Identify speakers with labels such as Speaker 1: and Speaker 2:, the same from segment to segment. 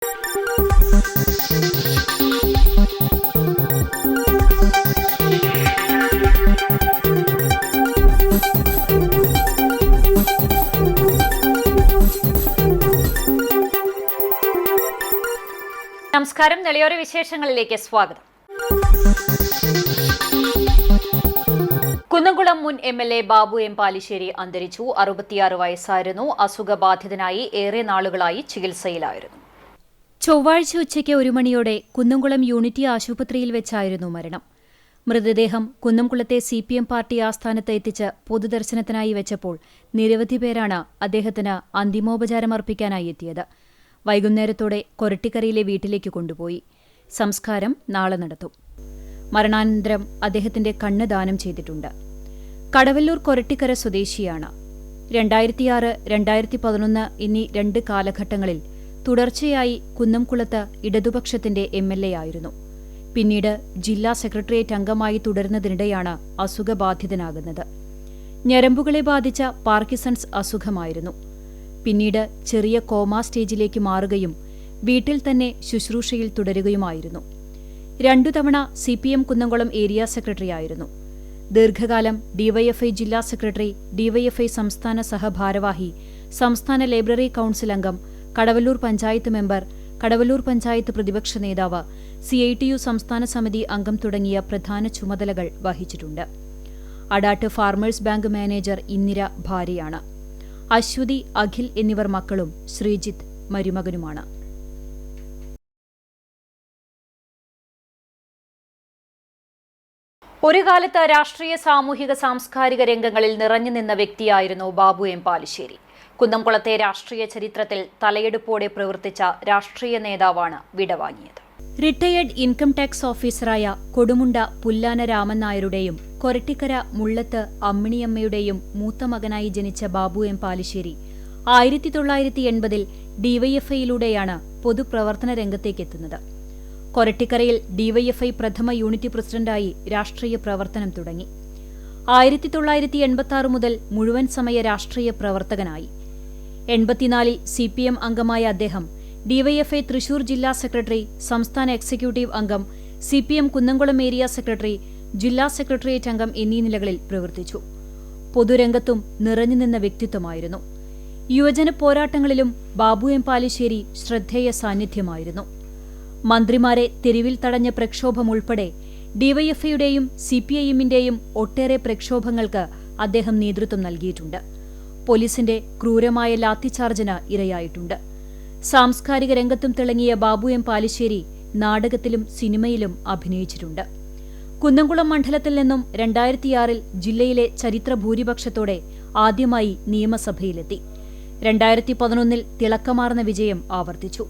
Speaker 1: നമസ്കാരം. നെളിയോര വിശേഷങ്ങളിലേക്ക് സ്വാഗതം. കുന്നംകുളം മുൻ MLA ബാബു എം പാലിശ്ശേരി അന്തരിച്ചു. 66 വയസ്സായിരുന്നു. അസുഖബാധിതനായി ഏറെ നാളുകളായി ചികിത്സയിലായിരുന്നു. ചൊവ്വാഴ്ച ഉച്ചയ്ക്ക് 1 മണിയോടെ കുന്നംകുളം യൂണിറ്റി ആശുപത്രിയിൽ വെച്ചായിരുന്നു മരണം. മൃതദേഹം കുന്നംകുളത്തെ CPM പാർട്ടി ആസ്ഥാനത്ത് എത്തിച്ച് പൊതുദർശനത്തിനായി വെച്ചപ്പോൾ നിരവധി പേരാണ് അദ്ദേഹത്തിന് അന്തിമോപചാരമർപ്പിക്കാനായി എത്തിയത്. വൈകുന്നേരത്തോടെ കൊരട്ടിക്കരയിലെ വീട്ടിലേക്ക് കൊണ്ടുപോയി. സംസ്കാരം നാളെ നടത്തും. മരണാനന്തരം അദ്ദേഹത്തിന്റെ കണ്ണ് ദാനം ചെയ്തിട്ടുണ്ട്. കടവല്ലൂർ കൊരട്ടിക്കര സ്വദേശിയാണ്. 2006, 2011 എന്നീ 2 കാലഘട്ടങ്ങളിൽ തുടർച്ചയായി കുന്നംകുളത്ത് ഇടതുപക്ഷത്തിന്റെ MLA ആയിരുന്നു. പിന്നീട് ജില്ലാ സെക്രട്ടേറിയറ്റ് അംഗമായി തുടരുന്നതിനിടെയാണ് അസുഖബാധിതനാകുന്നത്. ഞരമ്പുകളെ ബാധിച്ച പാർക്കിൻസൺസ് അസുഖമായിരുന്നു. പിന്നീട് ചെറിയ കോമ സ്റ്റേജിലേക്ക് മാറുകയും വീട്ടിൽ തന്നെ ശുശ്രൂഷയിൽ തുടരുകയുമായിരുന്നു. 2 തവണ CPM കുന്നംകുളം ഏരിയ സെക്രട്ടറിയായിരുന്നു. ദീർഘകാലം DYFI ജില്ലാ സെക്രട്ടറി, DYFI സംസ്ഥാന സഹഭാരവാഹി, സംസ്ഥാന ലൈബ്രറി കൌൺസിൽ അംഗം, കടവല്ലൂർ പഞ്ചായത്ത് മെമ്പർ, കടവല്ലൂർ പഞ്ചായത്ത് പ്രതിപക്ഷ നേതാവ്, CITU സംസ്ഥാന സമിതി അംഗം തുടങ്ങിയ പ്രധാന ചുമതലകൾ വഹിച്ചിട്ടുണ്ട്. Adat farmers bank manager Indira ഭാര്യയാണ്. അശ്വതി, അഖിൽ എന്നിവർ മക്കളും ശ്രീജിത്ത് മരുമകനുമാണ്. ഒരു കാലത്ത് രാഷ്ട്രീയ, സാമൂഹിക, സാംസ്കാരിക രംഗങ്ങളിൽ നിറഞ്ഞു നിന്ന വ്യക്തിയായിരുന്നു ബാബു എം പാലിശ്ശേരി. കുന്നംകുളത്തെ രാഷ്ട്രീയ ചരിത്രത്തിൽ തലയെടുപ്പോടെ പ്രവർത്തിച്ച രാഷ്ട്രീയ നേതാവാണ് വിടവാങ്ങിയത്. റിട്ടയേർഡ് ഇൻകം ടാക്സ് ഓഫീസറായ കൊടുമുണ്ട പുല്ലാന രാമൻ നായരുടെയും കൊരട്ടിക്കര മുള്ളത്ത് അമ്മിണിയമ്മയുടെയും മൂത്ത മകനായി ജനിച്ച ബാബു എം പാലിശ്ശേരി 1980-ൽ DYFIയിലൂടെയാണ് പൊതുപ്രവർത്തന രംഗത്തേക്കെത്തുന്നത്. കൊരട്ടിക്കരയിൽ DYFI പ്രഥമ യൂണിറ്റ് പ്രസിഡന്റായി രാഷ്ട്രീയ പ്രവർത്തനം തുടങ്ങി. 1986 മുതൽ മുഴുവൻ സമയ രാഷ്ട്രീയ പ്രവർത്തകനായി. 84-ൽ CPM അംഗമായ അദ്ദേഹം DYFI തൃശൂർ ജില്ലാ സെക്രട്ടറി, സംസ്ഥാന എക്സിക്യൂട്ടീവ് അംഗം, CPM കുന്നംകുളം ഏരിയ സെക്രട്ടറി, ജില്ലാ സെക്രട്ടേറിയറ്റ് അംഗം എന്നീ നിലകളിൽ പ്രവർത്തിച്ചു. പൊതുരംഗത്തും നിറഞ്ഞുനിന്ന വ്യക്തിത്വമായിരുന്നു. യുവജന പോരാട്ടങ്ങളിലും ബാബു എം പാലിശ്ശേരി ശ്രദ്ധേയ സാന്നിധ്യമായിരുന്നു. മന്ത്രിമാരെ തെരുവിൽ തടഞ്ഞ പ്രക്ഷോഭം ഉൾപ്പെടെ DYFIയുടെയും CPIMന്റെയും ഒട്ടേറെ പ്രക്ഷോഭങ്ങൾക്ക് അദ്ദേഹം നേതൃത്വം നൽകിയിട്ടുണ്ട്. പോലീസിന്റെ ക്രൂരമായ ലാത്തിചാർജിന് ഇരയായിട്ടുണ്ട്. സാംസ്കാരിക രംഗത്തും തിളങ്ങിയ ബാബു എം പാലിശ്ശേരി നാടകത്തിലും സിനിമയിലും അഭിനയിച്ചിട്ടുണ്ട്. കുന്നംകുളം മണ്ഡലത്തിൽ നിന്നും 2006-ൽ ജില്ലയിലെ ചരിത്ര ഭൂരിപക്ഷത്തോടെ ആദ്യമായി നിയമസഭയിലെത്തി. 2011-ൽ തിളക്കമാർന്ന വിജയം ആവർത്തിച്ചു.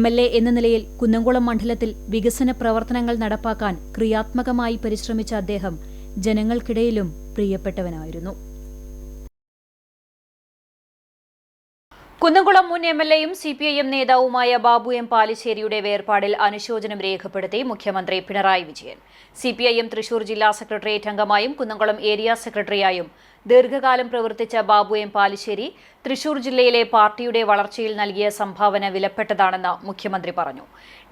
Speaker 1: MLA എന്ന നിലയിൽ കുന്നംകുളം മണ്ഡലത്തിൽ വികസന പ്രവർത്തനങ്ങൾ നടപ്പാക്കാൻ ക്രിയാത്മകമായി പരിശ്രമിച്ച അദ്ദേഹം ജനങ്ങൾക്കിടയിലും പ്രിയപ്പെട്ടവനായിരുന്നു. കുന്നംകുളം മുൻ MLAയും CPIM നേതാവുമായ ബാബു എം പാലിശ്ശേരിയുടെ വേർപാടിൽ അനുശോചനം രേഖപ്പെടുത്തി മുഖ്യമന്ത്രി പിണറായി വിജയൻ. CPIM തൃശൂർ ജില്ലാ സെക്രട്ടേറിയറ്റ് അംഗമായും കുന്നംകുളം ഏരിയ സെക്രട്ടറിയായും ദീർഘകാലം പ്രവർത്തിച്ച ബാബു എം പാലിശ്ശേരി തൃശൂർ ജില്ലയിലെ പാർട്ടിയുടെ വളർച്ചയിൽ നൽകിയ സംഭാവന വിലപ്പെട്ടതാണെന്ന് മുഖ്യമന്ത്രി പറഞ്ഞു.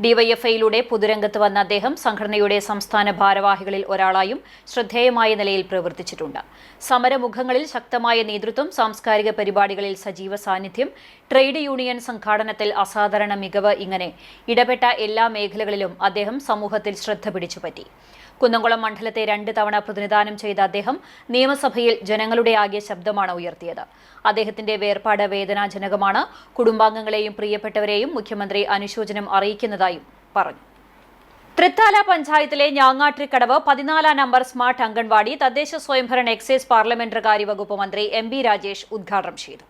Speaker 1: DYFIയിലൂടെ പൊതുരംഗത്ത് വന്ന അദ്ദേഹം സംഘടനയുടെ സംസ്ഥാന ഭാരവാഹികളിൽ ഒരാളായും ശ്രദ്ധേയമായ നിലയിൽ പ്രവർത്തിച്ചിട്ടുണ്ട്. സമരമുഖങ്ങളിൽ ശക്തമായ നേതൃത്വം, സാംസ്കാരിക പരിപാടികളിൽ സജീവ സാന്നിധ്യം, ട്രേഡ് യൂണിയൻ സംഘാടനത്തിൽ അസാധാരണ മികവ്, ഇങ്ങനെ ഇടപെട്ട എല്ലാ മേഖലകളിലും അദ്ദേഹം സമൂഹത്തിൽ ശ്രദ്ധ പിടിച്ചുപറ്റി. കുന്നംകുളം മണ്ഡലത്തെ 2 തവണ പ്രതിനിധാനം ചെയ്ത അദ്ദേഹം നിയമസഭയിൽ ജനങ്ങളുടെ ആകെ ശബ്ദമാണ് ഉയർത്തിയത്. അദ്ദേഹത്തിന്റെ വേർപാട് വേദനാജനകമാണ്. കുടുംബാംഗങ്ങളെയും പ്രിയപ്പെട്ടവരെയും മുഖ്യമന്ത്രി അനുശോചനം അറിയിക്കുന്നതായും പറഞ്ഞു. തൃത്താല പഞ്ചായത്തിലെ ഞാങ്ങാട്രിക്കടവ് 14 നമ്പർ സ്മാർട്ട് അംഗൻവാടി തദ്ദേശ സ്വയംഭരണ എക്സൈസ് പാർലമെന്ററി കാര്യ വകുപ്പ് മന്ത്രി MB രാജേഷ് ഉദ്ഘാടനം ചെയ്തു.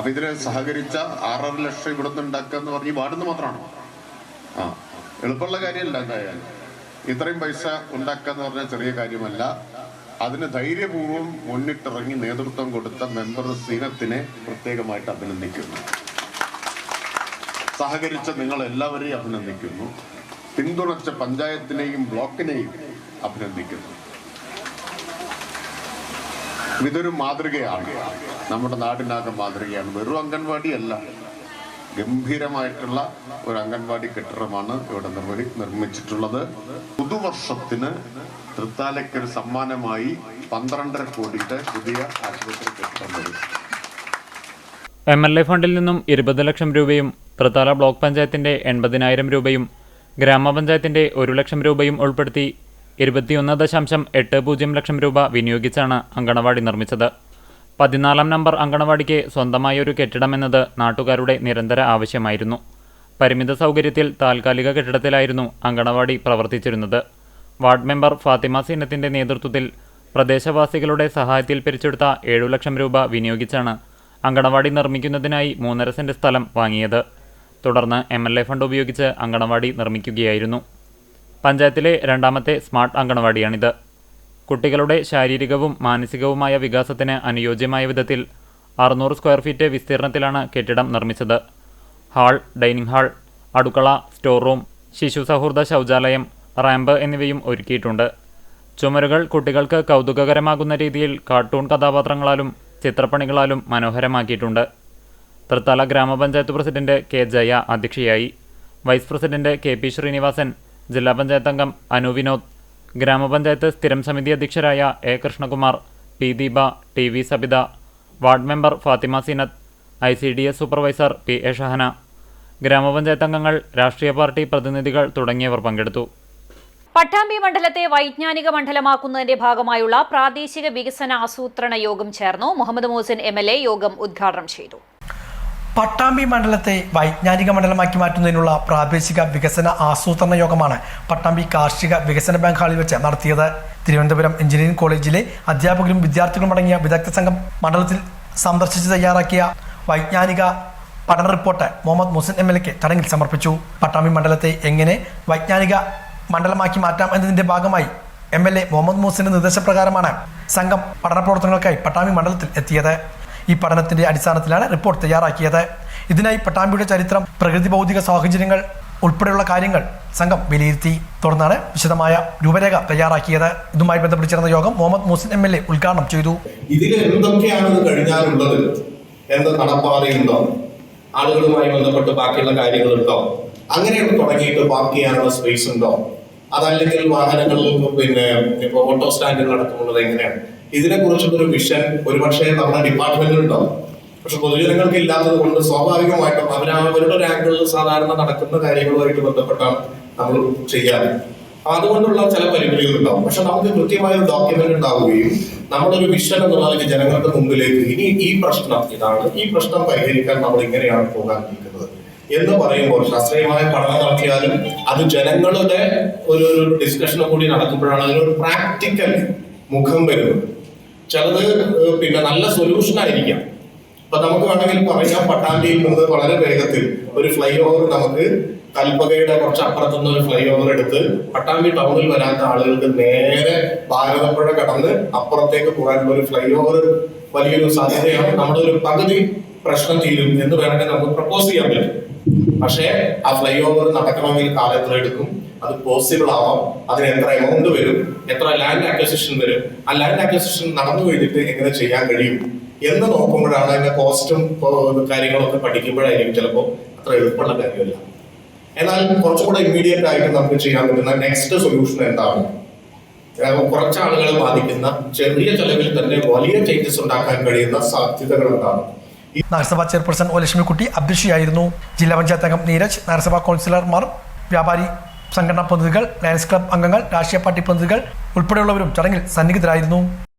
Speaker 2: ഇതിന് സഹകരിച്ച 6.5 ലക്ഷം ഇവിടുന്ന് ഉണ്ടാക്കുക എന്ന് പറഞ്ഞ് വാർഡിന്ന് മാത്രമാണോ? എളുപ്പമുള്ള കാര്യമല്ല. എന്തായാലും ഇത്രയും പൈസ ഉണ്ടാക്കുക എന്ന് പറഞ്ഞാൽ ചെറിയ കാര്യമല്ല. അതിന് ധൈര്യപൂർവ്വം മുന്നിട്ടിറങ്ങി നേതൃത്വം കൊടുത്ത മെമ്പർ സീനത്തിനെ പ്രത്യേകമായിട്ട് അഭിനന്ദിക്കുന്നു. സഹകരിച്ച നിങ്ങൾ എല്ലാവരെയും അഭിനന്ദിക്കുന്നു. പിന്തുണച്ച പഞ്ചായത്തിനെയും ബ്ലോക്കിനെയും അഭിനന്ദിക്കുന്നു. ഇതൊരു മാതൃകയാണ്, നമ്മുടെ നാടിനാകെ മാതൃകയാണ്. വെറും അംഗൻവാടിയല്ല, ഗംഭീരമായിട്ടുള്ള ഒരു അംഗൻവാടി കെട്ടിടമാണ് ഇവിടെ നിർമ്മിച്ചിട്ടുള്ളത്. പുതുവർഷത്തിന് തൃത്താലയ്ക്കൊരു സമ്മാനമായി 12.5 കോടിയുടെ പുതിയ ആശുപത്രി കെട്ടിടം വരും.
Speaker 3: MLA ഫണ്ടിൽ നിന്നും 20 ലക്ഷം രൂപയും തൃത്താല ബ്ലോക്ക് പഞ്ചായത്തിന്റെ 80,000 രൂപയും ഗ്രാമപഞ്ചായത്തിന്റെ 1 ലക്ഷം രൂപയും ഉൾപ്പെടുത്തി 21.80 ലക്ഷം രൂപ വിനിയോഗിച്ചാണ് അങ്കണവാടി നിർമ്മിച്ചത്. 14-ാം നമ്പർ അങ്കണവാടിക്ക് സ്വന്തമായൊരു കെട്ടിടമെന്നത് നാട്ടുകാരുടെ നിരന്തര ആവശ്യമായിരുന്നു. പരിമിത സൗകര്യത്തിൽ താൽക്കാലിക കെട്ടിടത്തിലായിരുന്നു അങ്കണവാടി പ്രവർത്തിച്ചിരുന്നത്. വാർഡ് മെമ്പർ ഫാത്തിമ സീനത്തിന്റെ നേതൃത്വത്തിൽ പ്രദേശവാസികളുടെ സഹായത്തിൽ പിരിച്ചെടുത്ത 7 ലക്ഷം രൂപ വിനിയോഗിച്ചാണ് അങ്കണവാടി നിർമ്മിക്കുന്നതിനായി 3.5 സെന്റ് സ്ഥലം വാങ്ങിയത്. തുടർന്ന് MLA ഫണ്ട് ഉപയോഗിച്ച് അങ്കണവാടി നിർമ്മിക്കുകയായിരുന്നു. പഞ്ചായത്തിലെ 2ാമത്തെ സ്മാർട്ട് അങ്കണവാടിയാണിത്. കുട്ടികളുടെ ശാരീരികവും മാനസികവുമായ വികാസത്തിന് അനുയോജ്യമായ വിധത്തിൽ 600 സ്ക്വയർ ഫീറ്റ് വിസ്തീർണത്തിലാണ് കെട്ടിടം നിർമ്മിച്ചത്. ഹാൾ, ഡൈനിങ് ഹാൾ, അടുക്കള, സ്റ്റോർ റൂം, ശിശു സൗഹൃദ ശൗചാലയം, റാമ്പ് എന്നിവയും ഒരുക്കിയിട്ടുണ്ട്. ചുമരുകൾ കുട്ടികൾക്ക് കൗതുകകരമാകുന്ന രീതിയിൽ കാർട്ടൂൺ കഥാപാത്രങ്ങളാലും ചിത്രപ്പണികളാലും മനോഹരമാക്കിയിട്ടുണ്ട്. തൃത്താല ഗ്രാമപഞ്ചായത്ത് പ്രസിഡന്റ് K. ജയ അധ്യക്ഷയായി. വൈസ് പ്രസിഡന്റ് KP ശ്രീനിവാസൻ, ജില്ലാ പഞ്ചായത്ത് അംഗം അനു വിനോദ്, ഗ്രാമപഞ്ചായത്ത് സ്ഥിരം സമിതി അധ്യക്ഷരായ A. Krishnakumar, P. Deepa, TV Sabitha, ward member Fathima Seenath, ICDS supervisor P. A. Shahana, ഗ്രാമപഞ്ചായത്ത് അംഗങ്ങൾ, രാഷ്ട്രീയ പാർട്ടി പ്രതിനിധികൾ തുടങ്ങിയവർ പങ്കെടുത്തു.
Speaker 1: പട്ടാമ്പി മണ്ഡലത്തെ വൈജ്ഞാനിക മണ്ഡലമാക്കുന്നതിന്റെ ഭാഗമായുള്ള പ്രാദേശിക വികസന ആസൂത്രണ യോഗം ചേർന്നു. മുഹമ്മദ് മുഹസിൻ MLA യോഗം ഉദ്ഘാടനം ചെയ്തു.
Speaker 4: പട്ടാമ്പി മണ്ഡലത്തെ വൈജ്ഞാനിക മണ്ഡലമാക്കി മാറ്റുന്നതിനുള്ള പ്രാദേശിക വികസന ആസൂത്രണ യോഗമാണ് പട്ടാമ്പി കാർഷിക വികസന ബാങ്ക് ഹാളിൽ വെച്ച് നടത്തിയത്. തിരുവനന്തപുരം എഞ്ചിനീയറിംഗ് കോളേജിലെ അധ്യാപകരും വിദ്യാർത്ഥികളും അടങ്ങിയ വിദഗ്ധ സംഘം മണ്ഡലത്തിൽ സന്ദർശിച്ച് തയ്യാറാക്കിയ വൈജ്ഞാനിക പഠന റിപ്പോർട്ട് മുഹമ്മദ് മുഹസിൻ MLAക്ക് ചടങ്ങിൽ സമർപ്പിച്ചു. പട്ടാമ്പി മണ്ഡലത്തെ എങ്ങനെ വൈജ്ഞാനിക മണ്ഡലമാക്കി മാറ്റാം എന്നതിന്റെ ഭാഗമായി MLA മുഹമ്മദ് മുഹസിന്റെ നിർദ്ദേശപ്രകാരമാണ് സംഘം പഠന പ്രവർത്തനങ്ങൾക്കായി പട്ടാമ്പി മണ്ഡലത്തിൽ എത്തിയത്. ഈ പഠനത്തിന്റെ അടിസ്ഥാനത്തിലാണ് റിപ്പോർട്ട് തയ്യാറാക്കിയത്. ഇതിനായി പട്ടാമ്പിയുടെ ചരിത്രം, പ്രകൃതി ഭൗതിക സാഹചര്യങ്ങൾ ഉൾപ്പെടെയുള്ള കാര്യങ്ങൾ സംഘം വിലയിരുത്തി. തുടർന്നാണ് വിശദമായ രൂപരേഖ തയ്യാറാക്കിയത്. ഇതുമായി ബന്ധപ്പെട്ട് ചേർന്ന യോഗം മുഹമ്മദ് മുഹസിൻ MLA ഉദ്ഘാടനം ചെയ്തു.
Speaker 5: ഇതിൽ എന്തൊക്കെയാണ് കഴിഞ്ഞാലുള്ളത്, എന്ത് നടപ്പാതയുണ്ടോ, ആളുകളുമായി ബന്ധപ്പെട്ട് ബാക്കിയുള്ള കാര്യങ്ങളുണ്ടോ, അങ്ങനെയൊക്കെ തുടങ്ങിയിട്ട് പാർക്ക് ചെയ്യാനുള്ള സ്പേസ് ഉണ്ടോ, അതല്ലെങ്കിൽ വാഹനങ്ങളിൽ ഇപ്പൊ ഓട്ടോ സ്റ്റാൻഡുകൾ അടക്കമുള്ളത് എങ്ങനെയാണ്, ഇതിനെ കുറിച്ചുള്ളൊരു വിഷൻ ഒരുപക്ഷെ നമ്മുടെ ഡിപ്പാർട്ട്മെന്റിലുണ്ടാവും. പക്ഷെ പൊതുജനങ്ങൾക്ക് ഇല്ലാത്തത് കൊണ്ട് സ്വാഭാവികമായിട്ടും അവരവരുടെ ഒരു ആംഗിളിൽ സാധാരണ നടക്കുന്ന കാര്യങ്ങളുമായിട്ട് ബന്ധപ്പെട്ടാണ് നമ്മൾ ചെയ്യാറ്. അതുകൊണ്ടുള്ള ചില പരിമിതികൾ ഉണ്ടാവും. പക്ഷെ നമുക്ക് കൃത്യമായ ഒരു ഡോക്യുമെന്റ് ഉണ്ടാവുകയും നമ്മളൊരു വിഷൻ എന്നുള്ളത് ജനങ്ങളുടെ മുമ്പിലേക്ക് ഇനി ഈ പ്രശ്നം ഇതാണ്, ഈ പ്രശ്നം പരിഹരിക്കാൻ നമ്മൾ ഇങ്ങനെയാണ് പോകാൻ ഇരിക്കുന്നത് എന്ന് പറയുമ്പോൾ ശാസ്ത്രീയമായ പഠനം നടത്തിയാലും അത് ജനങ്ങളുടെ ഒരു ഡിസ്കഷനും കൂടി നടക്കുമ്പോഴാണ് അതിനൊരു പ്രാക്ടിക്കൽ മുഖം വരുന്നത്. ചിലത് നല്ല സൊല്യൂഷൻ ആയിരിക്കാം. അപ്പൊ നമുക്ക് വേണമെങ്കിൽ പറയാം, പട്ടാമ്പിയിൽ നിന്ന് വളരെ വേഗത്തിൽ ഒരു ഫ്ലൈ ഓവർ നമുക്ക് കൽപ്പകയുടെ കുറച്ച് അപ്പുറത്തുനിന്ന് ഒരു ഫ്ലൈ ഓവർ എടുത്ത് പട്ടാമ്പി ടൗണിൽ വരാത്ത ആളുകൾക്ക് നേരെ ഭാരതപ്പുഴ കടന്ന് അപ്പുറത്തേക്ക് പോകാനുള്ള ഒരു ഫ്ലൈ ഓവർ വലിയൊരു സാധ്യതയാണ്. നമ്മുടെ ഒരു പകുതി പ്രശ്നം തീരും എന്ന് വേണമെങ്കിൽ നമുക്ക് പ്രപ്പോസ് ചെയ്യാൻ പറ്റും. പക്ഷേ ആ ഫ്ലൈ ഓവർ നടക്കണമെങ്കിൽ കാലം എത്ര എടുക്കും, അത് പോസിബിൾ ആവാം, അതിന് എത്ര എമൗണ്ട് വരും, എത്ര ലാൻഡ് അക്വസിഷൻ വരും, ആ ലാൻഡ് അക്വസിഷൻ നടന്നു കഴിഞ്ഞിട്ട് എങ്ങനെ ചെയ്യാൻ കഴിയും എന്ന് നോക്കുമ്പോഴാണ് അതിന്റെ കോസ്റ്റും കാര്യങ്ങളൊക്കെ പഠിക്കുമ്പോഴായിരിക്കും ചിലപ്പോൾ അത്ര എളുപ്പമുള്ള കാര്യമല്ല. എന്നാൽ കുറച്ചും കൂടെ ഇമ്മീഡിയറ്റ് ആയിട്ട് നമുക്ക് ചെയ്യാൻ പറ്റുന്ന നെക്സ്റ്റ് സൊല്യൂഷൻ എന്താണ്? കുറച്ച് ആളുകളെ ബാധിക്കുന്ന ചെറിയ ചെലവിൽ തന്നെ വലിയ ചേഞ്ചസ് ഉണ്ടാക്കാൻ കഴിയുന്ന സാധ്യതകൾ എന്താണ്?
Speaker 4: നഗരസഭാ ചെയർപേഴ്സൺ ഒ ലക്ഷ്മിക്കുട്ടി അധ്യക്ഷയായിരുന്നു. ജില്ലാ പഞ്ചായത്ത് അംഗം നീരജ്, നഗരസഭാ കൗൺസിലർമാർ, വ്യാപാരി സംഘടനാ പ്രതിനിധികൾ, ലയൺസ് ക്ലബ് അംഗങ്ങൾ, രാഷ്ട്രീയ പാർട്ടി പ്രതിനിധികൾ ഉൾപ്പെടെയുള്ളവരും ചടങ്ങിൽ സന്നിഹിതരായിരുന്നു.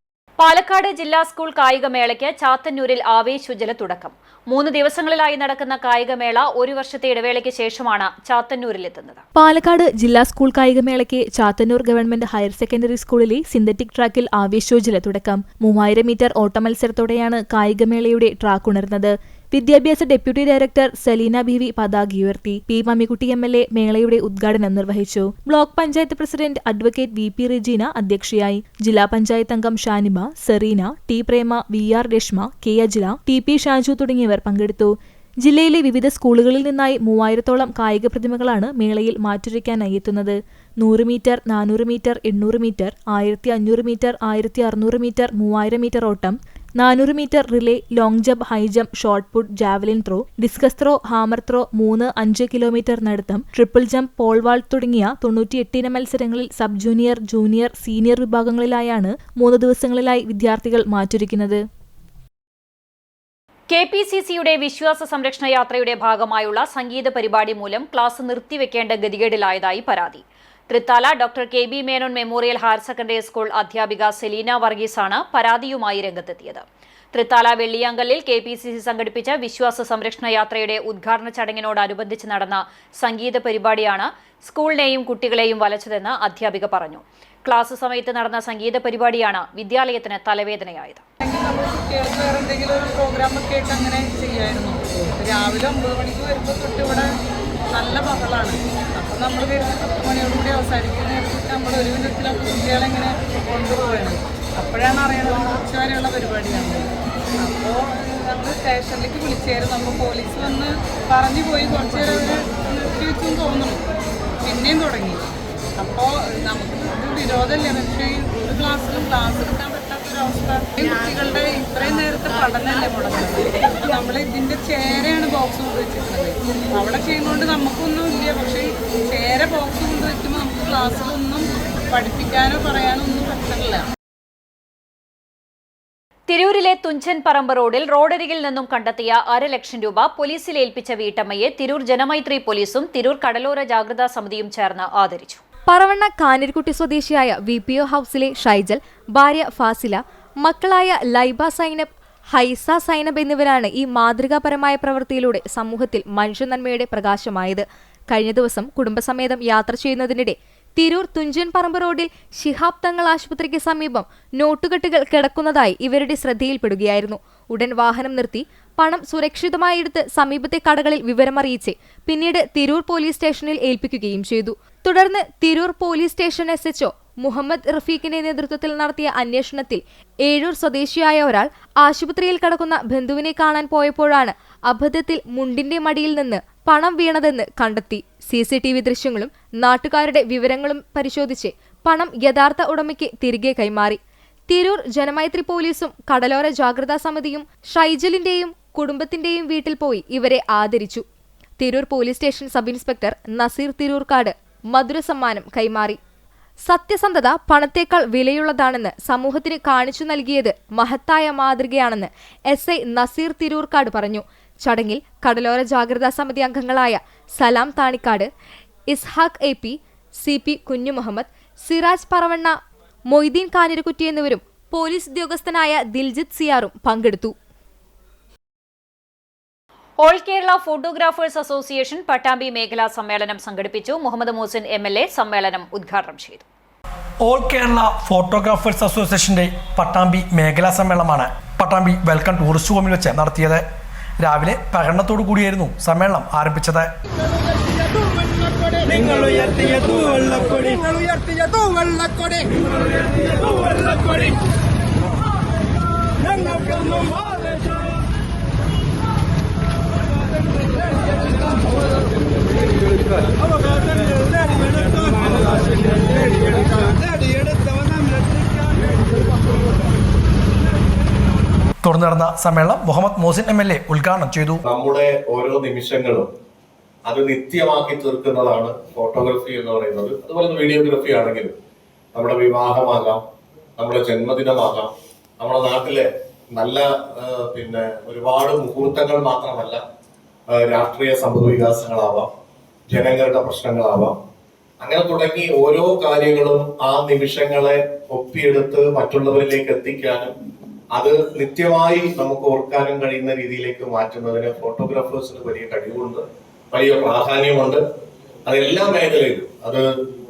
Speaker 1: പാലക്കാട് ജില്ലാ സ്കൂൾ കായികമേളയ്ക്ക് ചാത്തന്നൂരിൽ ആവേശോജ്വല തുടക്കം. 3 ദിവസങ്ങളിലായി നടക്കുന്ന കായികമേള 1 വർഷത്തെ ഇടവേളയ്ക്ക് ശേഷമാണ് ചാത്തന്നൂരിലെത്തുന്നത്.
Speaker 6: പാലക്കാട് ജില്ലാ സ്കൂൾ കായികമേളയ്ക്ക് ചാത്തന്നൂർ ഗവൺമെന്റ് ഹയർ സെക്കൻഡറി സ്കൂളിലെ സിന്തറ്റിക് ട്രാക്കിൽ ആവേശോജ്വല തുടക്കം. 3000 മീറ്റർ ഓട്ടമത്സരത്തോടെയാണ് കായികമേളയുടെ ട്രാക്ക് ഉണർന്നത്. വിദ്യാഭ്യാസ ഡെപ്യൂട്ടി ഡയറക്ടർ സലീന ബീവി പതാക ഉയർത്തി. P. മമ്മിക്കുട്ടി MLA മേളയുടെ ഉദ്ഘാടനം നിർവഹിച്ചു. Block panchayat president advocate VP Regina അധ്യക്ഷയായി. ജില്ലാ പഞ്ചായത്ത് അംഗം Shaniba, Sereena, T. Prema, VR Rashma, K. Ajila, TP Shaju തുടങ്ങിയവർ പങ്കെടുത്തു. ജില്ലയിലെ വിവിധ സ്കൂളുകളിൽ നിന്നായി 3000-ഓളം കായിക പ്രതിമകളാണ് മേളയിൽ മാറ്റുരയ്ക്കാനായി എത്തുന്നത്. 100 metre, 400 metre, 800 metre, 1500 metre, 1600 metre, 3000 metre ഓട്ടം, 400 metre relay, long jump, high jump, shot put, javelin throw, discus throw, hammer throw, 3-5 kilometre നടത്തം, ട്രിപ്പിൾ ജമ്പ്, പോൾ വാൾട്ട് തുടങ്ങിയ 98 ഇന മത്സരങ്ങളിൽ സബ് ജൂനിയർ, ജൂനിയർ, സീനിയർ വിഭാഗങ്ങളിലായാണ് 3 ദിവസങ്ങളിലായി വിദ്യാർത്ഥികൾ മാറ്റുരയ്ക്കുന്നത്.
Speaker 1: KPCCയുടെ വിശ്വാസ സംരക്ഷണ യാത്രയുടെ ഭാഗമായുള്ള സംഗീത പരിപാടി മൂലം ക്ലാസ് നിർത്തിവെക്കേണ്ട ഗതികേടിലായതായി പരാതി. Thrithala doctor KB Menon memorial higher secondary school അധ്യാപിക സെലീന വർഗീസാണ് പരാതിയുമായി രംഗത്തെത്തിയത്. തൃത്താല വെള്ളിയാങ്കല്ലിൽ KPCC സംഘടിപ്പിച്ച വിശ്വാസ സംരക്ഷണ യാത്രയുടെ ഉദ്ഘാടന ചടങ്ങിനോടനുബന്ധിച്ച് നടന്ന സംഗീത പരിപാടിയാണ് സ്കൂളിനെയും കുട്ടികളെയും വലച്ചതെന്ന് അധ്യാപിക പറഞ്ഞു. ക്ലാസ് സമയത്ത് നടന്ന സംഗീത പരിപാടിയാണ് വിദ്യാലയത്തിന് തലവേദനയായത്.
Speaker 7: കുട്ടികൾക്ക് വേറെ എന്തെങ്കിലും ഒരു പ്രോഗ്രാമൊക്കെ ആയിട്ട് അങ്ങനെ ചെയ്യുമായിരുന്നു. രാവിലെ 9 മണിക്ക് വരുമ്പോൾ തൊട്ട് ഇവിടെ നല്ല ബഹളാണ്. അപ്പം നമ്മൾ 10 മണിയോടുകൂടി അവസാനിക്കുന്ന നമ്മൾ ഒരു വിധത്തിലൊക്കെ കുട്ടികളെങ്ങനെ കൊണ്ടുപോവുകയാണ്. അപ്പോഴാണ് അറിയണത് ഉച്ചവരെയുള്ള പരിപാടിയാണ്. അപ്പോൾ നമ്മൾ സ്റ്റേഷനിലേക്ക് വിളിച്ചായിരുന്നു. അപ്പോൾ പോലീസ് വന്ന് പറഞ്ഞു പോയി കുറച്ച് നേരം അവർ നിർത്തിവെച്ചും തോന്നുന്നു. പിന്നെയും തുടങ്ങി. അപ്പോൾ നമുക്ക് ഇത് വിരോധമല്ലേ, പക്ഷേ ഒരു ക്ലാസ്സിലും ക്ലാസ് എടുക്കാൻ പറ്റാത്തൊരവസ്ഥ. ഈ കുട്ടികളുടെ ഇത്രയും നേരത്തെ പഠനമല്ലേ മുടങ്ങുന്നത്. നമ്മൾ ഇതിൻ്റെ ചേരയാണ് ബോക്സ് കൊണ്ട് വെച്ചിട്ടുള്ളത്. അവിടെ ചെയ്യുന്നതുകൊണ്ട് നമുക്കൊന്നും ഇല്ല. പക്ഷേ ചേര ബോക്സ് കൊണ്ട് വെക്കുമ്പോൾ നമുക്ക് ക്ലാസ്സിലൊന്നും പഠിപ്പിക്കാനോ പറയാനോ ഒന്നും പറ്റില്ല.
Speaker 1: തിരൂരിലെ തുഞ്ചൻ പറമ്പ് റോഡിൽ റോഡരികിൽ നിന്നും കണ്ടെത്തിയ 1.5 ലക്ഷം രൂപ പോലീസിൽ ഏൽപ്പിച്ച വീട്ടമ്മയെ തിരൂർ ജനമൈത്രി പോലീസും തിരൂർ കടലോര ജാഗ്രതാ സമിതിയും ചേർന്ന് ആദരിച്ചു.
Speaker 8: പറവണ്ണ കാഞ്ഞിരക്കുട്ടി സ്വദേശിയായ VPO ഹൌസിലെ ഷൈജൽ, ഭാര്യ ഫാസില, മക്കളായ ലൈബ സൈനബ്, ഹൈസ സൈനബ് എന്നിവരാണ് ഈ മാതൃകാപരമായ പ്രവൃത്തിയിലൂടെ സമൂഹത്തിൽ മനുഷ്യനന്മയുടെ പ്രകാശമായത്. കഴിഞ്ഞ ദിവസം കുടുംബസമേതം യാത്ര ചെയ്യുന്നതിനിടെ തിരൂർ തുഞ്ചൻ പറമ്പ് റോഡിൽ ശിഹാബ് തങ്ങൾ ആശുപത്രിക്ക് സമീപം നോട്ടുകെട്ടുകൾ കിടക്കുന്നതായി ഇവരുടെ ശ്രദ്ധയിൽപ്പെടുകയായിരുന്നു. ഉടൻ വാഹനം നിർത്തി പണം സുരക്ഷിതമായി എടുത്ത് സമീപത്തെ കടകളിൽ വിവരമറിയിച്ച് പിന്നീട് തിരൂർ പോലീസ് സ്റ്റേഷനിൽ ഏൽപ്പിക്കുകയും ചെയ്തു. തുടർന്ന് Tirur police station SHO Muhammad റഫീഖിന്റെ നേതൃത്വത്തിൽ നടത്തിയ അന്വേഷണത്തിൽ ഏഴൂർ സ്വദേശിയായ ഒരാൾ ആശുപത്രിയിൽ കിടക്കുന്ന ബന്ധുവിനെ കാണാൻ പോയപ്പോഴാണ് അബദ്ധത്തിൽ മുണ്ടിന്റെ മടിയിൽ നിന്ന് പണം വീണതെന്ന് കണ്ടെത്തി. CCTV ദൃശ്യങ്ങളും നാട്ടുകാരുടെ വിവരങ്ങളും പരിശോധിച്ച് പണം യഥാർത്ഥ ഉടമയ്ക്ക് തിരികെ കൈമാറി. തിരൂർ ജനമൈത്രി പോലീസും കടലോര ജാഗ്രതാ സമിതിയും ഷൈജലിന്റെയും കുടുംബത്തിന്റെയും വീട്ടിൽ പോയി ഇവരെ ആദരിച്ചു. Tirur police station sub inspector Naseer Tirurkad മധുരസമ്മാനം കൈമാറി. സത്യസന്ധത പണത്തേക്കാൾ വിലയുള്ളതാണെന്ന് സമൂഹത്തിന് കാണിച്ചു നൽകിയത് മഹത്തായ മാതൃകയാണെന്ന് SI നസീർ തിരൂർക്കാട് പറഞ്ഞു. ചടങ്ങിൽ കടലോര ജാഗ്രതാ സമിതി അംഗങ്ങളായ സലാം താണിക്കാട്, ഇസ്ഹാഖ് AP, CP കുഞ്ഞുമുഹമ്മദ്, സിറാജ് പറവണ്ണ, മൊയ്തീൻ കാഞ്ഞിരക്കുറ്റി എന്നിവരും പോലീസ് ഉദ്യോഗസ്ഥനായ ദിൽജിത്ത് സിയാറും പങ്കെടുത്തു.
Speaker 1: All Kerala photographers association Pattambi മേഖലാ സമ്മേളനം സംഘടിപ്പിച്ചു. മുഹമ്മദ് മൂസിൻ MLA സമ്മേളനം ഉദ്ഘാടനം ചെയ്തു.
Speaker 4: ഓൾ കേരള ഫോട്ടോഗ്രാഫേഴ്സ് അസോസിയേഷന്റെ പട്ടാമ്പി മേഖലാ സമ്മേളനമാണ് പട്ടാമ്പി വെൽക്കം ടൂറിസ്റ്റ് ഹോമിൽ വെച്ച് നടത്തിയത്. രാവിലെ പ്രകടനത്തോടു കൂടിയായിരുന്നു സമ്മേളനം ആരംഭിച്ചത്. തുടർന്ന് നടന്ന സമ്മേളനം മുഹമ്മദ് മോസിൻ MLA ഉദ്ഘാടനം ചെയ്തു.
Speaker 5: നമ്മുടെ ഓരോ നിമിഷങ്ങളും അത് നിത്യമാക്കി തീർക്കുന്നതാണ് ഫോട്ടോഗ്രാഫി എന്ന് പറയുന്നത്. അതുപോലെ വീഡിയോഗ്രാഫി ആണെങ്കിലും നമ്മുടെ വിവാഹമാകാം, നമ്മുടെ ജന്മദിനമാകാം, നമ്മുടെ നാട്ടിലെ നല്ല ഒരുപാട് മുഹൂർത്തങ്ങൾ മാത്രമല്ല, രാഷ്ട്രീയ സംഭവ വികാസങ്ങളാവാം, ജനങ്ങളുടെ പ്രശ്നങ്ങളാവാം, അങ്ങനെ തുടങ്ങി ഓരോ കാര്യങ്ങളും ആ നിമിഷങ്ങളെ ഒപ്പിയെടുത്ത് മറ്റുള്ളവരിലേക്ക് എത്തിക്കാനും അത് നിത്യമായി നമുക്ക് ഓർക്കാനും കഴിയുന്ന രീതിയിലേക്ക് മാറ്റുന്നതിന് ഫോട്ടോഗ്രാഫേഴ്സിന് വലിയ കഴിവുണ്ട്, വലിയ പ്രാധാന്യമുണ്ട്. അത് എല്ലാ മേഖലയിലും, അത്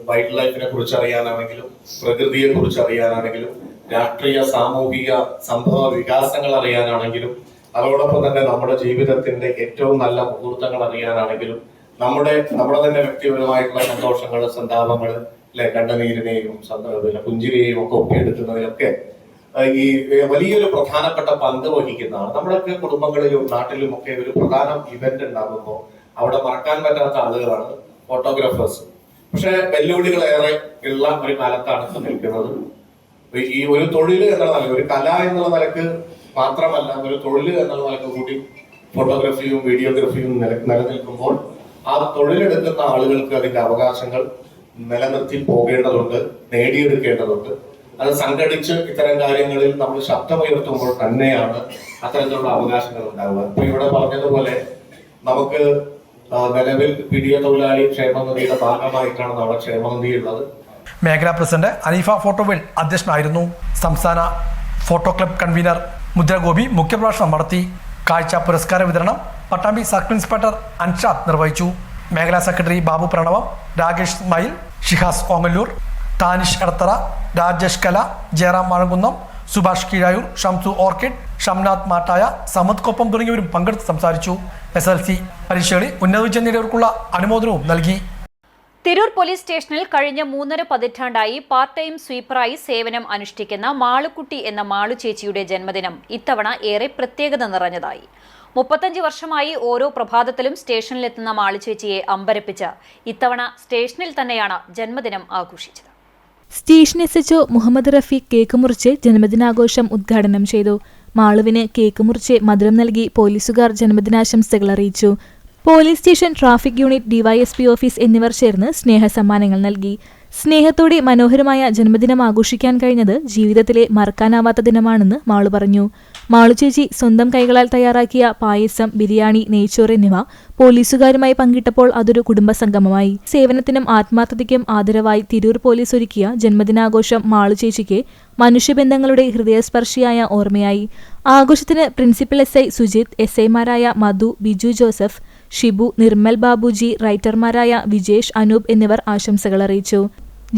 Speaker 5: വൈൽഡ് ലൈഫിനെ കുറിച്ച് അറിയാനാണെങ്കിലും പ്രകൃതിയെ കുറിച്ച് അറിയാനാണെങ്കിലും രാഷ്ട്രീയ സാമൂഹിക സംഭവ വികാസങ്ങൾ അറിയാനാണെങ്കിലും അതോടൊപ്പം തന്നെ നമ്മുടെ ജീവിതത്തിന്റെ ഏറ്റവും നല്ല മുഹൂർത്തങ്ങൾ അറിയാനാണെങ്കിലും നമ്മുടെ തന്നെ വ്യക്തിപരമായിട്ടുള്ള സന്തോഷങ്ങൾ, സന്താപങ്ങൾ, കണ്ണുനീരിനെയും പുഞ്ചിരിയെയും ഒക്കെ ഒപ്പിയെടുക്കുന്നതിനൊക്കെ ഈ വലിയൊരു പ്രധാനപ്പെട്ട പങ്ക് വഹിക്കുന്നതാണ്. നമ്മളൊക്കെ കുടുംബങ്ങളിലും നാട്ടിലും ഒക്കെ ഒരു പ്രധാന ഇവന്റ് ഉണ്ടാകുമ്പോൾ അവിടെ മറക്കാൻ പറ്റാത്ത ആളുകളാണ് ഫോട്ടോഗ്രാഫേഴ്സ്. പക്ഷെ വെല്ലുവിളികളേറെ ഉള്ള ഒരു കാലത്താണ് നിൽക്കുന്നത്. ഈ ഒരു തൊഴിൽ എന്നുള്ള നിലയ്ക്ക്, ഒരു കല എന്നുള്ള നിലക്ക് മാത്രമല്ല, ഒരു തൊഴിൽ എന്നുള്ള നിലക്ക് കൂടി ഫോട്ടോഗ്രാഫിയും വീഡിയോഗ്രാഫിയും നിലനിൽക്കുമ്പോൾ ആ തൊഴിലെടുക്കുന്ന ആളുകൾക്ക് അതിന്റെ അവകാശങ്ങൾ നിലനിർത്തി പോകേണ്ടതുണ്ട്, നേടിയെടുക്കേണ്ടതുണ്ട്. അത് സംഘടിച്ച് ഇത്തരം കാര്യങ്ങളിൽ നമ്മൾ ശബ്ദമുയർത്തുമ്പോൾ തന്നെയാണ് അത്തരത്തിലുള്ള അവകാശങ്ങൾ ഉണ്ടാവുക. ഇപ്പൊ ഇവിടെ പറഞ്ഞതുപോലെ നമുക്ക് നിലവിൽ പിടിയ തൊഴിലാളി ക്ഷേമനിധിയുടെ ഭാഗമായിട്ടാണ് നമ്മുടെ ക്ഷേമനിധി ഉള്ളത്.
Speaker 4: മേഖലാ പ്രസിഡന്റ് അനീഫ ഫോട്ടോവേൽ അധ്യക്ഷനായിരുന്നു. സംസ്ഥാന ഫോട്ടോ ക്ലബ് കൺവീനർ മുദ്രഗോപി മുഖ്യപ്രഭാഷണം നടത്തി. കാഴ്ച പുരസ്കാര വിതരണം പട്ടാമ്പി സർക്കിൾ ഇൻസ്പെക്ടർ അൻഷാദ് നിർവഹിച്ചു. മേഖലാ സെക്രട്ടറി ബാബു പ്രണവം, രാകേഷ് സ്മൈൽ, ഷിഹാസ് ഓങ്ങല്ലൂർ, താനിഷ് എടത്തറ, രാജേഷ് കല, ജയറാം മാഴങ്കുന്നം, സുഭാഷ് കീഴായൂർ, ഷംസു ഓർക്കിഡ്, ഷംനാഥ് മാട്ടായ, സമദ് കൊപ്പം തുടങ്ങിയവരും പങ്കെടുത്ത് സംസാരിച്ചു. SLC പരീക്ഷകളിൽ ഉന്നത വിജയം നേടിയവർക്കുള്ള അനുമോദനവും നൽകി.
Speaker 1: തിരൂർ പോലീസ് സ്റ്റേഷനിൽ കഴിഞ്ഞ 3.5 പതിറ്റാണ്ടായി പാർട്ട് ടൈം സ്വീപ്പറായി സേവനം അനുഷ്ഠിക്കുന്ന മാളുക്കുട്ടി എന്ന മാളു ചേച്ചിയുടെ ജന്മദിനം ഇത്തവണ ഏറെ പ്രത്യേകത നിറഞ്ഞതായി. 35 വർഷമായി ഓരോ പ്രഭാതത്തിലും സ്റ്റേഷനിലെത്തുന്ന മാളു ചേച്ചിയെ അമ്പരപ്പിച്ച ഇത്തവണ സ്റ്റേഷനിൽ തന്നെയാണ് ജന്മദിനം ആഘോഷിച്ചത്.
Speaker 6: Station SHO Muhammad Rafeeq cake മുറിച്ച് ജന്മദിനാഘോഷം ഉദ്ഘാടനം ചെയ്തു. മാളുവിന് കേക്ക് മുറിച്ച് മധുരം നൽകി പോലീസുകാർ ജന്മദിനാശംസകൾ അറിയിച്ചു. Police station, traffic unit, DYSP office എന്നിവർ ചേർന്ന് സ്നേഹസമ്മാനങ്ങൾ നൽകി. സ്നേഹത്തോടെ മനോഹരമായ ജന്മദിനം ആഘോഷിക്കാൻ കഴിഞ്ഞത് ജീവിതത്തിലെ മറക്കാനാവാത്ത ദിനമാണെന്ന് മാളു പറഞ്ഞു. മാളു ചേച്ചി സ്വന്തം കൈകളാൽ തയ്യാറാക്കിയ പായസം, ബിരിയാണി, നെയ്ച്ചോറ് എന്നിവ പോലീസുകാരുമായി പങ്കിട്ടപ്പോൾ അതൊരു കുടുംബസംഗമമായി. സേവനത്തിനും ആത്മാർത്ഥതയ്ക്കും ആദരവായി തിരൂർ പോലീസ് ഒരുക്കിയ ജന്മദിനാഘോഷം മാളു ചേച്ചിക്ക് മനുഷ്യബന്ധങ്ങളുടെ ഹൃദയസ്പർശിയായ ഓർമ്മയായി. ആഘോഷത്തിന് പ്രിൻസിപ്പൽ SI സുജിത്, SIമാരായ മധു, ബിജു ജോസഫ്, ഷിബു, നിർമ്മൽ ബാബുജി, റൈറ്റർമാരായ വിജേഷ്, അനൂപ് എന്നിവർ ആശംസകൾ അറിയിച്ചു.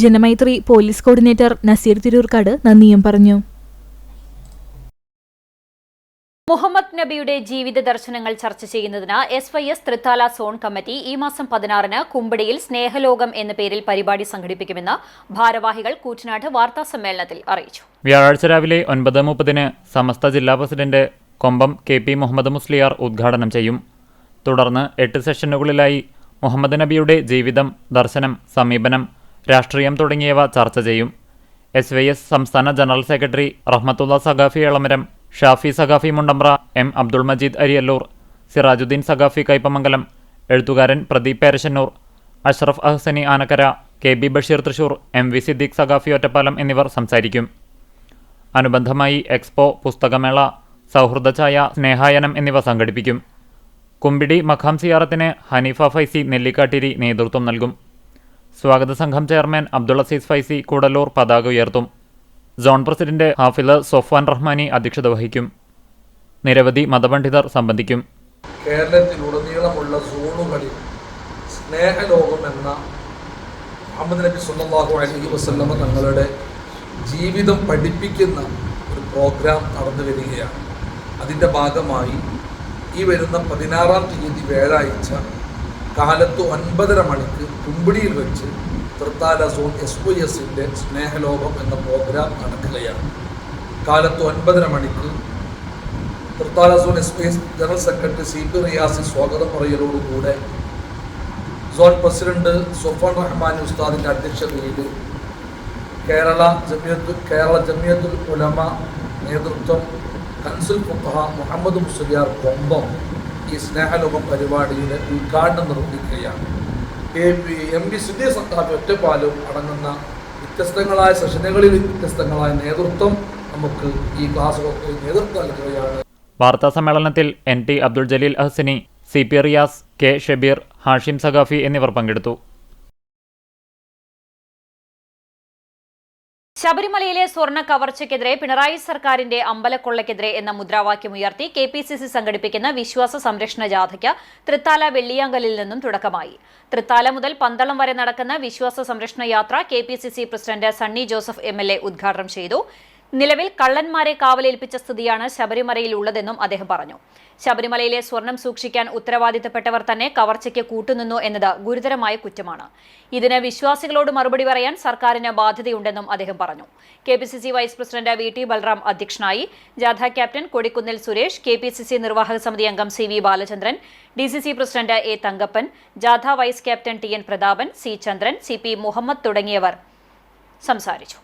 Speaker 6: ജനമൈത്രി പോലീസ് കോർഡിനേറ്റർ നസീർ തിരൂർക്കാട് നന്ദിയും പറഞ്ഞു.
Speaker 1: മുഹമ്മദ് നബിയുടെ ജീവിത ദർശനങ്ങൾ ചർച്ച ചെയ്യുന്നതിന് SYS തൃത്താല സോൺ കമ്മിറ്റി ഈ മാസം 16-ന് കുമ്പടിയിൽ സ്നേഹലോകം എന്ന പേരിൽ പരിപാടി സംഘടിപ്പിക്കുമെന്ന് ഭാരവാഹികൾ കൂറ്റനാട് വാർത്താസമ്മേളനത്തിൽ അറിയിച്ചു.
Speaker 3: വ്യാഴാഴ്ച രാവിലെ 9:30-ന് സമസ്ത ജില്ലാ പ്രസിഡന്റ് കൊമ്പം KP മുഹമ്മദ് മുസ്ലിയാർ ഉദ്ഘാടനം ചെയ്യും. തുടർന്ന് 8 സെഷനുകളിലായി മുഹമ്മദ് നബിയുടെ ജീവിതം, ദർശനം, സമീപനം, രാഷ്ട്രീയം തുടങ്ങിയവ ചർച്ച ചെയ്യും. SYS സംസ്ഥാന general secretary Rahmatullah Saqafi Elamaram, Shafi Saqafi Mundambra, M Abdul Majeed Ariyalur, Sirajuddin Saqafi Kaipamangalam, എഴുത്തുകാരൻ പ്രദീപ് പേരശന്നൂർ, അഷ്റഫ് അഹ്സനി ആനക്കര, KB ബഷീർ തൃശൂർ, MV സിദ്ദീഖ് സഖാഫി ഒറ്റപ്പാലം എന്നിവർ സംസാരിക്കും. അനുബന്ധമായി എക്സ്പോ, പുസ്തകമേള, സൗഹൃദഛായ, സ്നേഹായനം എന്നിവ സംഘടിപ്പിക്കും. കുമ്പിടി മഖാം സിയാറത്തിന് ഹനീഫ ഫൈസി നെല്ലിക്കാട്ടിരി നേതൃത്വം നൽകും. സ്വാഗത സംഘം ചെയർമാൻ അബ്ദുൾ അസീസ് ഫൈസി കൂടല്ലൂർ പതാക ഉയർത്തും. സോൺ പ്രസിഡന്റ് ഹാഫിള് സൊഫ്വാൻ റഹ്മാനി അധ്യക്ഷത വഹിക്കും. നിരവധി മതപണ്ഡിതർ സംബന്ധിക്കും.
Speaker 9: കേരളത്തിലുടനീളമുള്ള സോണുകളിൽ സ്നേഹലോകം എന്ന മുഹമ്മദ് നബി സല്ലല്ലാഹു അലൈഹി വസല്ലമ തങ്ങളുടെ ജീവിതം പഠിപ്പിക്കുന്ന ഒരു പ്രോഗ്രാം നടന്നു വരികയാണ്. അതിൻ്റെ ഭാഗമായി ഈ വരുന്ന 16-ാം തീയതി വ്യാഴാഴ്ച കാലത്ത് 9:30 മണിക്ക് കുമ്പിടിയിൽ വെച്ച് തൃത്താല സോൺ SYSന്റെ സ്നേഹലോകം എന്ന പ്രോഗ്രാം നടക്കുകയാണ്. കാലത്ത് 9:30 മണിക്ക് Thrithala zone SYS general secretary CP Reasi സ്വാഗതം പറയലോടുകൂടെ സോൺ പ്രസിഡന്റ് സൊഫാൻ റഹ്മാൻ ഉസ്താദിൻ്റെ അധ്യക്ഷതയിൽ കേരള ജമിയത്തുൽ ഉലമ നേതൃത്വം കൻസുൽ ഫുഖഹ മുഹമ്മദ് മുസ്ലിയാർ കൊമ്പം ഈ സ്നേഹലോകം പരിപാടിയുടെ ഉദ്ഘാടനം നിർവഹിക്കുകയാണ്. MV സിദ്ദീഖ് സഖാഫി ഒറ്റപ്പാലും അടങ്ങുന്ന വ്യത്യസ്തങ്ങളായ സെഷനുകളിൽ വ്യത്യസ്തങ്ങളായ നേതൃത്വം നമുക്ക് ഈ ക്ലാസുകൾക്ക് നേതൃത്വം നൽകുകയാണ്.
Speaker 3: വാർത്താ സമ്മേളനത്തിൽ NT Abdul Jaleel Ahsani, CP Riyas, K Shabeer, Hashim Saqafi എന്നിവർ പങ്കെടുത്തു.
Speaker 1: ശബരിമലയിലെ സ്വർണ്ണ കവർച്ചയ്ക്കെതിരെ പിണറായി സർക്കാരിന്റെ അമ്പലക്കൊള്ളയ്ക്കെതിരെ എന്ന മുദ്രാവാക്യമുയർത്തി KPCC സംഘടിപ്പിക്കുന്ന വിശ്വാസ സംരക്ഷണ ജാഥയ്ക്ക് തൃത്താല വെള്ളിയാങ്കലിൽ നിന്നും തുടക്കമായി. തൃത്താല മുതൽ പന്തളം വരെ നടക്കുന്ന വിശ്വാസ സംരക്ഷണ യാത്ര KPCC president Sunny Joseph MLA ഉദ്ഘാടനം ചെയ്തു. നിലവിൽ കള്ളന്മാരെ കാവലേൽപ്പിച്ച സ്ഥിതിയാണ് ശബരിമലയിൽ ഉള്ളതെന്നും അദ്ദേഹം പറഞ്ഞു. ശബരിമലയിലെ സ്വർണം സൂക്ഷിക്കാൻ ഉത്തരവാദിത്തപ്പെട്ടവർ തന്നെ കവർച്ചയ്ക്ക് കൂട്ടുനിന്നു എന്നത് ഗുരുതരമായ കുറ്റമാണ്. ഇതിന് വിശ്വാസികളോട് മറുപടി പറയാൻ സർക്കാരിന് ബാധ്യതയുണ്ടെന്നും അദ്ദേഹം പറഞ്ഞു. KPCC vice president VT Balram അധ്യക്ഷനായി. ജാഥ ക്യാപ്റ്റൻ കൊടിക്കുന്നിൽ സുരേഷ്, KPCC നിർവാഹക സമിതി അംഗം CV Balachandran, DCC president A Thankappan, ജാഥ vice captain TN Prathapan, C Chandran, CP Muhammad തുടങ്ങിയവർ സംസാരിച്ചു.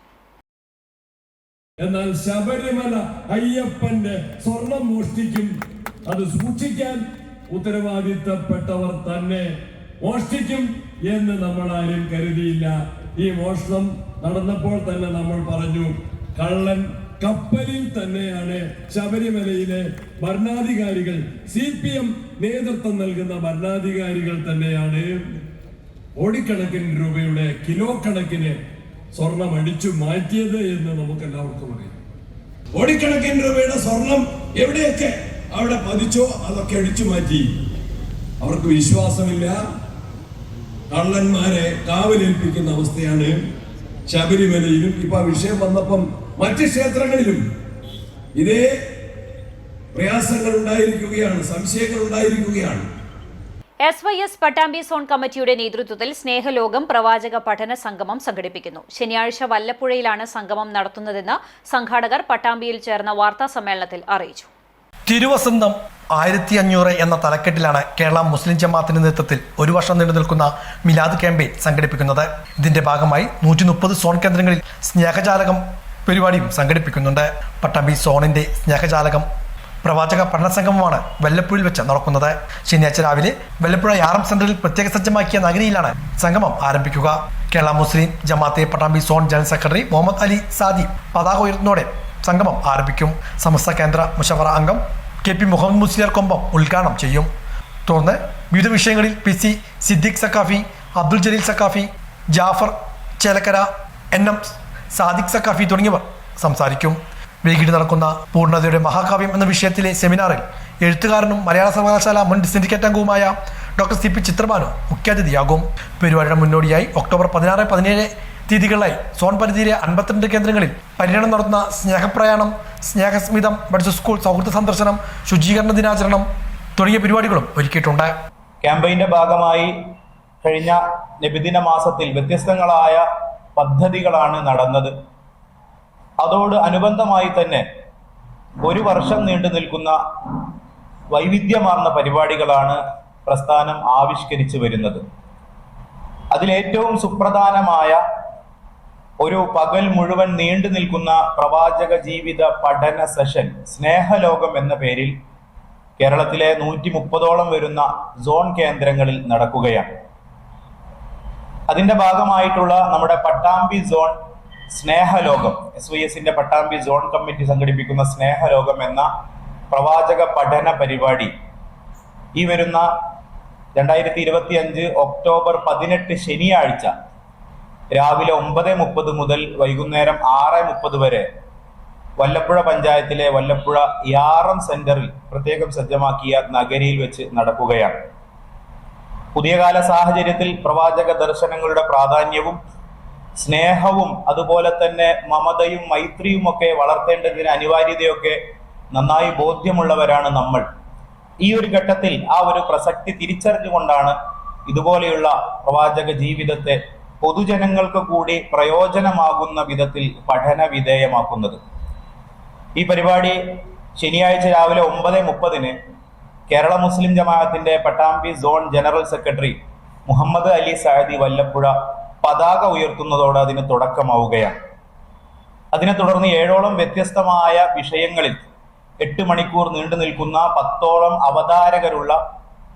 Speaker 10: എന്നാൽ ശബരിമല അയ്യപ്പന്റെ സ്വർണം മോഷ്ടിക്കും, അത് സൂക്ഷിക്കാൻ ഉത്തരവാദിത്തപ്പെട്ടവർ തന്നെ മോഷ്ടിക്കും എന്ന് നമ്മൾ ആരും കരുതിയില്ല. ഈ മോഷണം നടന്നപ്പോൾ തന്നെ നമ്മൾ പറഞ്ഞു, കള്ളൻ കപ്പലിൽ തന്നെയാണ്. ശബരിമലയിലെ ഭരണാധികാരികൾ, CPM നേതൃത്വം നൽകുന്ന ഭരണാധികാരികൾ തന്നെയാണ് കോടിക്കണക്കിന് രൂപയുടെ കിലോ കണക്കിന് സ്വർണം അടിച്ചു മാറ്റിയത് എന്ന് നമുക്ക് എല്ലാവർക്കും അറിയാം. കോടിക്കണക്കിന് രൂപയുടെ സ്വർണം എവിടെയൊക്കെ അവിടെ പതിച്ചോ അതൊക്കെ അടിച്ചു മാറ്റി. അവർക്ക് വിശ്വാസമില്ല, കള്ളന്മാരെ കാവലേൽപ്പിക്കുന്ന അവസ്ഥയാണ് ശബരിമലയിലും. ഇപ്പൊ വിഷയം വന്നപ്പം മറ്റ് ക്ഷേത്രങ്ങളിലും ഇതേ പ്രയാസങ്ങൾ ഉണ്ടായിരിക്കുകയാണ്, സംശയങ്ങൾ ഉണ്ടായിരിക്കുകയാണ്.
Speaker 1: SYS പട്ടാമ്പി സോൺ കമ്മിറ്റിയുടെ നേതൃത്വത്തിൽ സ്നേഹലോകം പ്രവാചക പഠന സംഗമം സംഘടിപ്പിക്കുന്നു. ശനിയാഴ്ച വല്ലപ്പുഴയിലാണ് സംഗമം നടത്തുന്നതെന്ന് സംഘാടകർ പട്ടാമ്പിയിൽ ചേർന്ന വാർത്താ സമ്മേളനത്തിൽ അറിയിച്ചു.
Speaker 4: തിരുവസന്തം 1500 എന്ന തലക്കെട്ടിലാണ് കേരള മുസ്ലിം ജമാഅത്തിന്റെ നേതൃത്വത്തിൽ ഒരു വർഷം നീണ്ടു നിൽക്കുന്ന മിലാദ് ക്യാമ്പയിൻ സംഘടിപ്പിക്കുന്നത്. ഇതിന്റെ ഭാഗമായി 130 സോൺ കേന്ദ്രങ്ങളിൽ സ്നേഹജാലകം പരിപാടിയും സംഘടിപ്പിക്കുന്നുണ്ട്. പട്ടാമ്പി സോണിന്റെ സ്നേഹജാലകം പ്രവാചക പഠന സംഗമമാണ് വല്ലപ്പുഴയിൽ വെച്ച് നടക്കുന്നത്. ശനിയാഴ്ച രാവിലെ വല്ലപ്പുഴ RM സെന്ററിൽ പ്രത്യേക സജ്ജമാക്കിയ നഗരിയിലാണ് സംഗമം ആരംഭിക്കുക. Kerala Muslim Jamaat Pattambi zone general secretary Muhammad Ali Saadi പതാക ഉയർത്തുന്നതോടെ സംഗമം ആരംഭിക്കും. സമസ്ത കേന്ദ്ര മുഷവറ അംഗം KP മുഹമ്മദ് മുസ്ലിയാർ കൊമ്പം ഉദ്ഘാടനം ചെയ്യും. തുടർന്ന് വിവിധ വിഷയങ്ങളിൽ PC സിദ്ദീഖ് സക്കാഫി, അബ്ദുൽ ജലീൽ സക്കാഫി, ജാഫർ ചേലക്കര, NM സാദിഖ് സക്കാഫി തുടങ്ങിയവർ സംസാരിക്കും. വൈകിട്ട് നടക്കുന്ന പൂർണ്ണതയുടെ മഹാകാവ്യം എന്ന വിഷയത്തിലെ സെമിനാറിൽ എഴുത്തുകാരനും മലയാള സർവകലാശാല മുൻ സിൻഡിക്കേറ്റ് അംഗവുമായ ഡോക്ടർ CP ചിത്രബാനു മുഖ്യാതിഥിയാകും. പരിപാടിയുടെ മുന്നോടിയായി ഒക്ടോബർ 16, 17 തീയതികളിലായി സോൺ പരിധിയിലെ 52 കേന്ദ്രങ്ങളിൽ പര്യടനം നടത്തുന്ന സ്നേഹപ്രയാണം, സ്നേഹസ്മിതം, പഠിച്ച സ്കൂൾ സൗഹൃദ സന്ദർശനം, ശുചീകരണ ദിനാചരണം തുടങ്ങിയ പരിപാടികളും ഒരുക്കിയിട്ടുണ്ട്.
Speaker 5: ക്യാമ്പയിന്റെ ഭാഗമായി കഴിഞ്ഞ നബിദിന മാസത്തിൽ വ്യത്യസ്തങ്ങളായ പദ്ധതികളാണ് നടന്നത്. അതോട് അനുബന്ധമായി തന്നെ ഒരു വർഷം നീണ്ടു നിൽക്കുന്ന വൈവിധ്യമാർന്ന പരിപാടികളാണ് പ്രസ്ഥാനം ആവിഷ്കരിച്ചു വരുന്നത്. അതിലേറ്റവും സുപ്രധാനമായ ഒരു പകൽ മുഴുവൻ നീണ്ടു നിൽക്കുന്ന പ്രവാചക ജീവിത പഠന സെഷൻ സ്നേഹലോകം എന്ന പേരിൽ കേരളത്തിലെ 130ഓളം വരുന്ന സോൺ കേന്ദ്രങ്ങളിൽ നടക്കുകയാണ്. അതിന്റെ ഭാഗമായിട്ടുള്ള നമ്മുടെ പട്ടാമ്പി സോൺ സ്നേഹലോകം, SYSന്റെ പട്ടാമ്പി സോൺ കമ്മിറ്റി സംഘടിപ്പിക്കുന്ന സ്നേഹലോകം എന്ന പ്രവാചക പഠന പരിപാടി ഈ വരുന്ന 2025 ഒക്ടോബർ 18 ശനിയാഴ്ച രാവിലെ 9:30 മുതൽ വൈകുന്നേരം 6:30 വരെ വല്ലപ്പുഴ പഞ്ചായത്തിലെ വല്ലപ്പുഴ RM സെന്ററിൽ പ്രത്യേകം സജ്ജമാക്കിയ നഗരിയിൽ വെച്ച് നടക്കുകയാണ്. പുതിയ കാല സാഹചര്യത്തിൽ പ്രവാചക ദർശനങ്ങളുടെ പ്രാധാന്യവും സ്നേഹവും അതുപോലെ തന്നെ മമതയും മൈത്രിയും ഒക്കെ വളർത്തേണ്ടതിന് അനിവാര്യതയൊക്കെ നന്നായി ബോധ്യമുള്ളവരാണ് നമ്മൾ. ഈ ഒരു ഘട്ടത്തിൽ ആ ഒരു പ്രസക്തി തിരിച്ചറിഞ്ഞുകൊണ്ടാണ് ഇതുപോലെയുള്ള പ്രവാചക ജീവിതത്തെ പൊതുജനങ്ങൾക്ക് കൂടി പ്രയോജനമാകുന്ന വിധത്തിൽ പഠന വിധേയമാക്കുന്നത്. ഈ പരിപാടി ശനിയാഴ്ച രാവിലെ 9:30 കേരള മുസ്ലിം ജമാഅത്തിന്റെ Pattambi zone general secretary Muhammad Ali Saadi Vallappuzha പതാക ഉയർത്തുന്നതോടെ അതിന് തുടക്കമാവുകയാണ്. അതിനെ തുടർന്ന് 7ഓളം വ്യത്യസ്തമായ വിഷയങ്ങളിൽ 8 മണിക്കൂർ നീണ്ടു നിൽക്കുന്ന 10ഓളം അവതാരകരുള്ള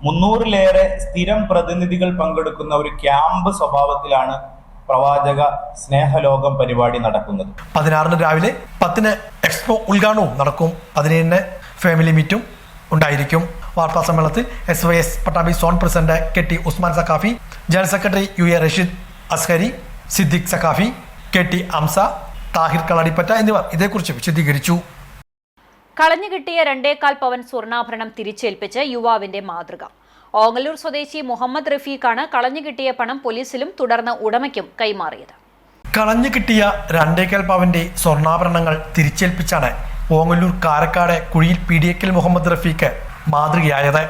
Speaker 5: 300-ലേറെ സ്ഥിരം പ്രതിനിധികൾ പങ്കെടുക്കുന്ന ഒരു ക്യാമ്പ് സ്വഭാവത്തിലാണ് പ്രവാചക സ്നേഹലോകം പരിപാടി നടക്കുന്നത്.
Speaker 4: 16 രാവിലെ 10 എക്സ്പോ ഉദ്ഘാടനവും നടക്കും. 17 ഫാമിലി മീറ്റും ഉണ്ടായിരിക്കും. വാർത്താ സമ്മേളനത്തിൽ SYS Pattambi zone president KT Usman Saqafi, general secretary UA Rasheed Askari, Siddique Saqafi, KT Amsa, Thahir Kaladippatta എന്നിവർ ഇതേക്കുറിച്ച് വിശദീകരിച്ചു.
Speaker 1: കളഞ്ഞുകിട്ടിയ 2.25 പവൻ സ്വർണ്ണാഭരണം തിരിച്ചേൽപ്പിച്ച് യുവാവിന്റെ മാതൃക. ഓങ്ങല്ലൂർ സ്വദേശി മുഹമ്മദ് റഫീഖാണ് കളഞ്ഞുകിട്ടിയ പണം പോലീസിലും തുടർന്ന് ഉടമയ്ക്കും കൈമാറിയത്.
Speaker 4: കളഞ്ഞു കിട്ടിയ 2.25 പവന്റെ സ്വർണ്ണാഭരണങ്ങൾ തിരിച്ചേൽപ്പിച്ചാണ് ഓങ്ങല്ലൂർ കാരക്കാട് കുഴിയിൽ പീഡിയക്കൽ മുഹമ്മദ് റഫീഖ് മാതൃകയായത്.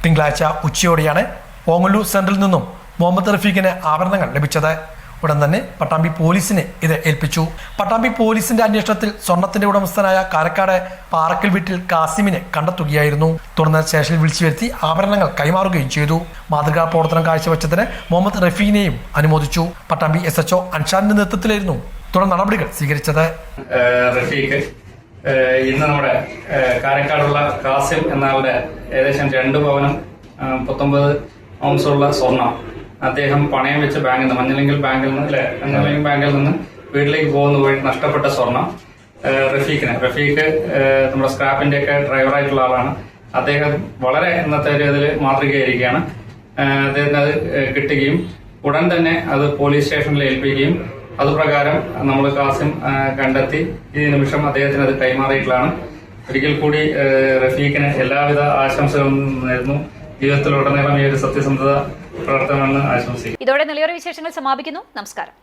Speaker 4: തിങ്കളാഴ്ച ഉച്ചയോടെയാണ് ഓങ്ങല്ലൂർ സെന്ററിൽ നിന്നും മുഹമ്മദ് റഫീഖിന് ആഭരണങ്ങൾ ലഭിച്ചത്. ഉടൻ തന്നെ പട്ടാമ്പി പോലീസിനെ ഇത് ഏൽപ്പിച്ചു. പട്ടാമ്പി പോലീസിന്റെ അന്വേഷണത്തിൽ സ്വർണത്തിന്റെ ഉടമസ്ഥനായ കാരക്കാട് പാറക്കൽ വീട്ടിൽ കാസിമിനെ കണ്ടെത്തുകയായിരുന്നു. തുടർന്ന് സ്റ്റേഷനിൽ വിളിച്ചു വരുത്തി ആഭരണങ്ങൾ കൈമാറുകയും ചെയ്തു. മാതൃകാ പ്രവർത്തനം കാഴ്ചവെച്ചതിന് മുഹമ്മദ് റഫീഖിനെയും അനുമോദിച്ചു. പട്ടാമ്പി SHO അൻഷാദിന്റെ നേതൃത്വത്തിലായിരുന്നു തുടർ നടപടികൾ സ്വീകരിച്ചത്.
Speaker 11: റഫീഖ് ഇന്ന് നമ്മുടെ കാരക്കാടുള്ള കാസിം എന്നയാളുടെ ഏകദേശം 2 പവനും 19 ഔൺസുള്ള സ്വർണം അദ്ദേഹം പണയം വെച്ച് ബാങ്കിൽ നിന്ന് മഞ്ഞളിങ്കിൽ ബാങ്കിൽ നിന്ന് വീട്ടിലേക്ക് പോകുന്ന വഴി നഷ്ടപ്പെട്ട സ്വർണം റഫീഖ് നമ്മുടെ സ്ക്രാപ്പിന്റെ ഒക്കെ ഡ്രൈവറായിട്ടുള്ള ആളാണ്. അദ്ദേഹം വളരെ ഇന്നത്തെ ഇതിൽ മാതൃകയായിരിക്കുകയാണ്. അദ്ദേഹത്തിന് അത് കിട്ടുകയും ഉടൻ തന്നെ അത് പോലീസ് സ്റ്റേഷനിൽ ഏൽപ്പിക്കുകയും അതുപ്രകാരം നമ്മൾ കാസിം കണ്ടെത്തി ഈ നിമിഷം അദ്ദേഹത്തിന് അത് കൈമാറിയിട്ടുള്ളതാണ്. ഒരിക്കൽ കൂടി റഫീഖിന് എല്ലാവിധ ആശംസകളും നേരുന്നു. ജീവിതത്തിലുടനീളം ഈ ഒരു സത്യസന്ധത പ്രവർത്തനമെന്ന് ആശംസിക്കുന്നു.
Speaker 1: ഇതോടെ നിലയോര വിശേഷങ്ങൾ സമാപിക്കുന്നു. നമസ്കാരം.